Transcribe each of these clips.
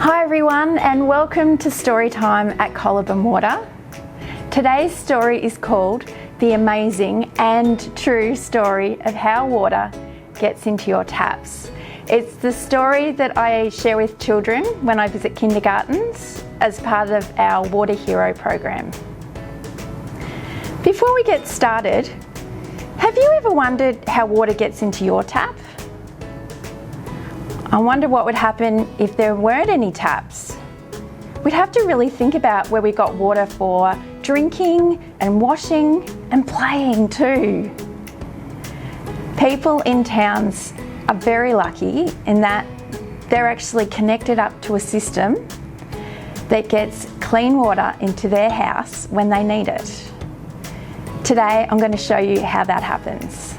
Hi everyone, and welcome to Storytime at Colaburn Water. Today's story is called The Amazing and True Story of How Water Gets into Your Taps. It's the story that I share with children when I visit kindergartens as part of our Water Hero program. Before we get started, have you ever wondered how water gets into your tap? I wonder what would happen if there weren't any taps. We'd have to really think about where we got water for drinking and washing and playing too. People in towns are very lucky in that they're actually connected up to a system that gets clean water into their house when they need it. Today I'm going to show you how that happens.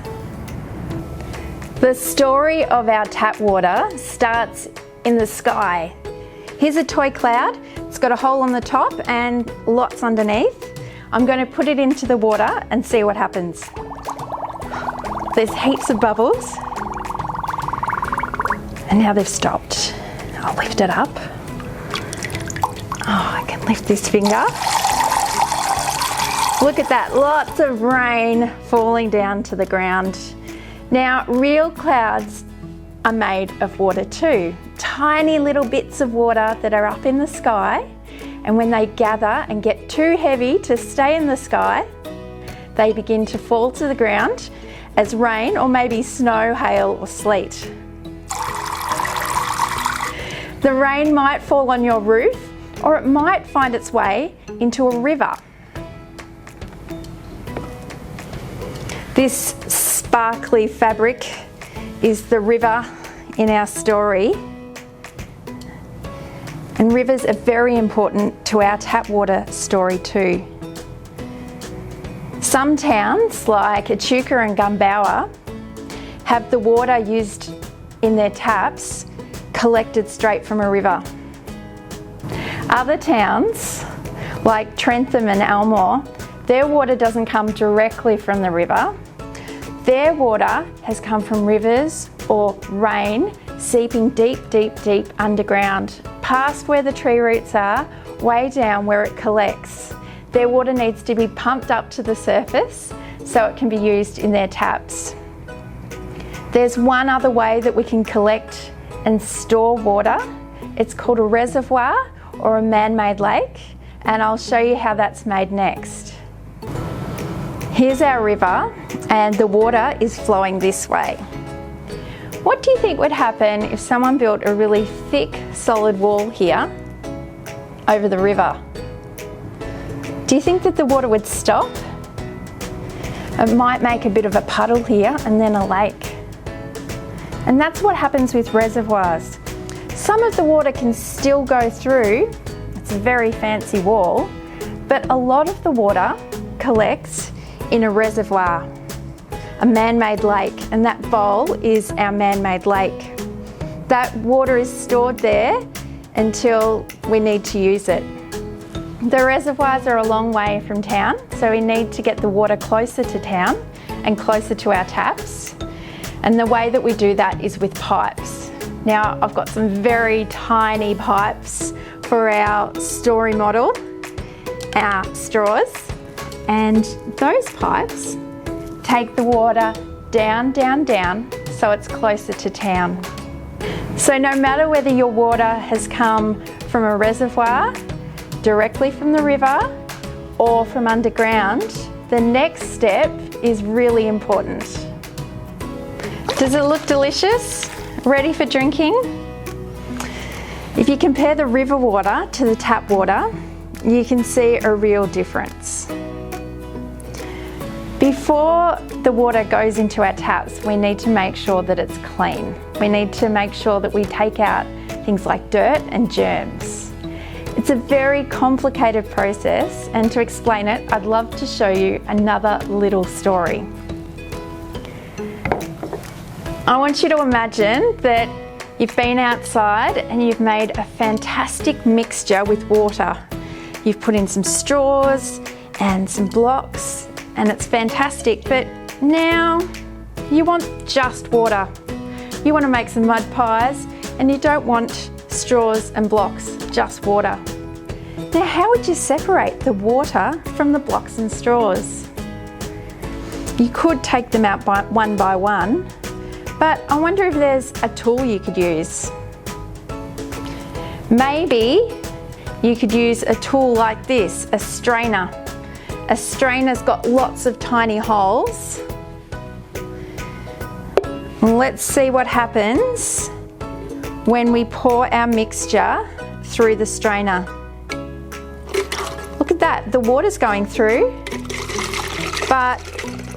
The story of our tap water starts in the sky. Here's a toy cloud. It's got a hole on the top and lots underneath. I'm going to put it into the water and see what happens. There's heaps of bubbles. And now they've stopped. I'll lift it up. Oh, I can lift this finger. Look at that, lots of rain falling down to the ground. Now, real clouds are made of water too. Tiny little bits of water that are up in the sky, and when they gather and get too heavy to stay in the sky, they begin to fall to the ground as rain or maybe snow, hail or sleet. The rain might fall on your roof, or it might find its way into a river. This sparkly fabric is the river in our story. And rivers are very important to our tap water story too. Some towns like Echuca and Gumbawa have the water used in their taps collected straight from a river. Other towns like Trentham and Almore, their water doesn't come directly from the river. Their water has come from rivers or rain seeping deep, deep, deep underground, past where the tree roots are, way down where it collects. Their water needs to be pumped up to the surface so it can be used in their taps. There's one other way that we can collect and store water. It's called a reservoir or a man-made lake, and I'll show you how that's made next. Here's our river, and the water is flowing this way. What do you think would happen if someone built a really thick, solid wall here over the river? Do you think that the water would stop? It might make a bit of a puddle here and then a lake. And that's what happens with reservoirs. Some of the water can still go through, it's a very fancy wall, but a lot of the water collects in a reservoir, a man-made lake, and that bowl is our man-made lake. That water is stored there until we need to use it. The reservoirs are a long way from town, so we need to get the water closer to town and closer to our taps. And the way that we do that is with pipes. Now, I've got some very tiny pipes for our story model, our straws. And those pipes take the water down, down, down, so it's closer to town. So no matter whether your water has come from a reservoir, directly from the river, or from underground, the next step is really important. Does it look delicious? Ready for drinking? If you compare the river water to the tap water, you can see a real difference. Before the water goes into our taps, we need to make sure that it's clean. We need to make sure that we take out things like dirt and germs. It's a very complicated process, and to explain it, I'd love to show you another little story. I want you to imagine that you've been outside and you've made a fantastic mixture with water. You've put in some straws and some blocks, and it's fantastic, but now you want just water. You want to make some mud pies and you don't want straws and blocks, just water. Now, how would you separate the water from the blocks and straws? You could take them out one by one, but I wonder if there's a tool you could use. Maybe you could use a tool like this, a strainer. A strainer's got lots of tiny holes. Let's see what happens when we pour our mixture through the strainer. Look at that, the water's going through, but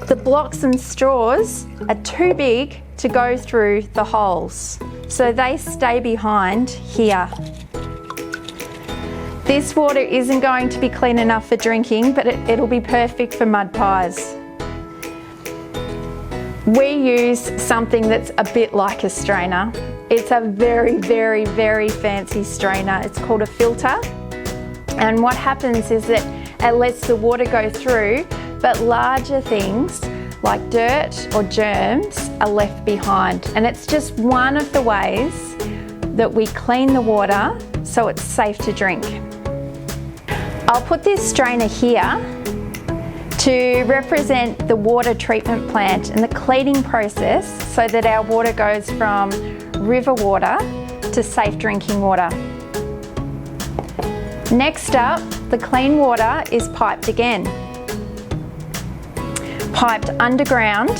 the blocks and straws are too big to go through the holes, so they stay behind here. This water isn't going to be clean enough for drinking, but it'll be perfect for mud pies. We use something that's a bit like a strainer. It's a very, very, very fancy strainer. It's called a filter. And what happens is that it lets the water go through, but larger things like dirt or germs are left behind. And it's just one of the ways that we clean the water so it's safe to drink. I'll put this strainer here to represent the water treatment plant and the cleaning process so that our water goes from river water to safe drinking water. Next up, the clean water is piped again. Piped underground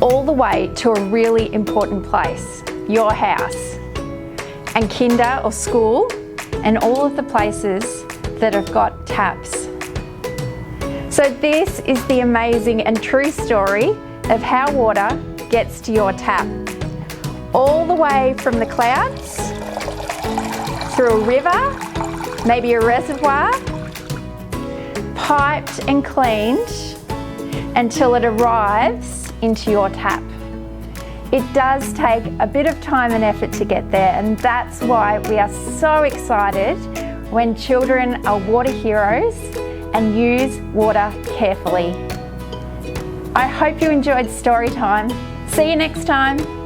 all the way to a really important place, your house, and kinder or school, and all of the places that have got taps. So this is the amazing and true story of how water gets to your tap. All the way from the clouds, through a river, maybe a reservoir, piped and cleaned until it arrives into your tap. It does take a bit of time and effort to get there, and that's why we are so excited when children are water heroes and use water carefully. I hope you enjoyed Storytime. See you next time.